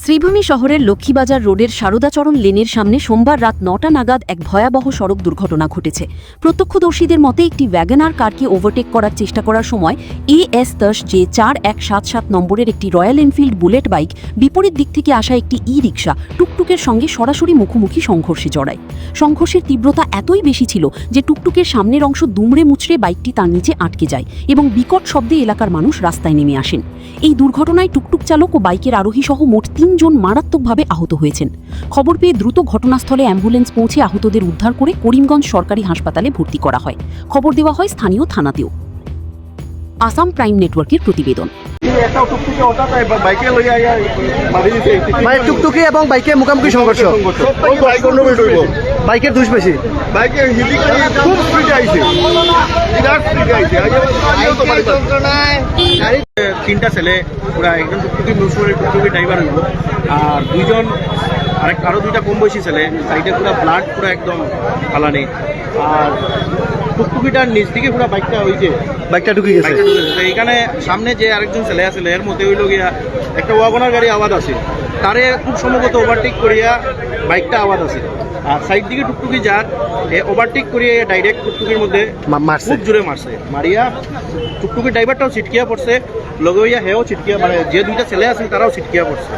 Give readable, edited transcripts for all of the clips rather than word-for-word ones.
শ্রীভূমি শহরের লক্ষ্মীবাজার রোডের শারদাচরণ লেনের সামনে সোমবার রাত ৯টা নাগাদ এক ভয়াবহ সড়ক দুর্ঘটনা ঘটেছে। প্রত্যক্ষদর্শীদের মতে একটি ওয়াগনার কারকে ওভারটেক করার চেষ্টা করার সময় AS-10 যে 4177 নম্বরের একটি রয়্যাল এনফিল্ড বুলেট বাইক বিপরীত দিক থেকে আসা একটি রিকশা টুকটুকের সঙ্গে সরাসরি মুখোমুখি সংঘর্ষে জড়ায়। সংঘর্ষের তীব্রতা এতই বেশি ছিল যে টুকটুকের সামনের অংশ দুমড়ে মুচড়ে বাইকটি তার নিচে আটকে যায় এবং বিকট শব্দে এলাকার মানুষ রাস্তায় নেমে আসেন। এই দুর্ঘটনায় টুকটুক চালক ও বাইকের আরোহী সহ মোট ৩ জন মারাত্মকভাবে আহত হয়েছেন। খবর পেয়ে দ্রুত ঘটনাস্থলে অ্যাম্বুলেন্স পৌঁছে আহতদের উদ্ধার করে করিমগঞ্জ সরকারি হাসপাতালে ভর্তি করা হয়। খবর দেওয়া হয় স্থানীয় থানাতেও। আসাম প্রাইম নেটওয়ার্কের প্রতিবেদন। টুকটুকি এবং বাইকের মুখোমুখি সংঘর্ষ। বাইকের দুষ বেশি, বাইকের খুব স্পিডে আইছে, তিনটা ছেলে পুরা একজন টুকটুকি মুসুরের টুকটুকি ড্রাইভার হইব, আর দুইজন আরো দুইটা কম বয়সী ছেলে, সাইডে পুরা ব্লাড পুরা একদম ফালানি, আর টুকটুকিটার নিচ দিকে পুরা বাইকটা ওই যে বাইকটা ঢুকে গেছে। এইখানে সামনে যে আরেকজন ছেলে আছে এর মধ্যে হইল গিয়া একটা ওয়াগনার গাড়ি আওয়াজ আছে, তারে খুব সম্ভবত ওভারটেক করিয়া বাইকটা আওয়াজ আছে, আর সাইড দিকে টুকটুকি যার ওভারটেক করিয়া ডাইরেক্ট টুকটুকির মধ্যে খুব জোরে মারছে, মারিয়া টুকটুকির ড্রাইভারটাও ছিটকিয়া পড়ছে, লগে হইয়া হেও ছিটকিয়া, মানে যে দুইটা ছেলে আছে তারাও ছিটকিয়া পড়ছে।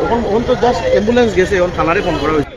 এখন তো জাস্ট অ্যাম্বুলেন্স গেছে, এখন থানারে ফোন করা হয়েছে।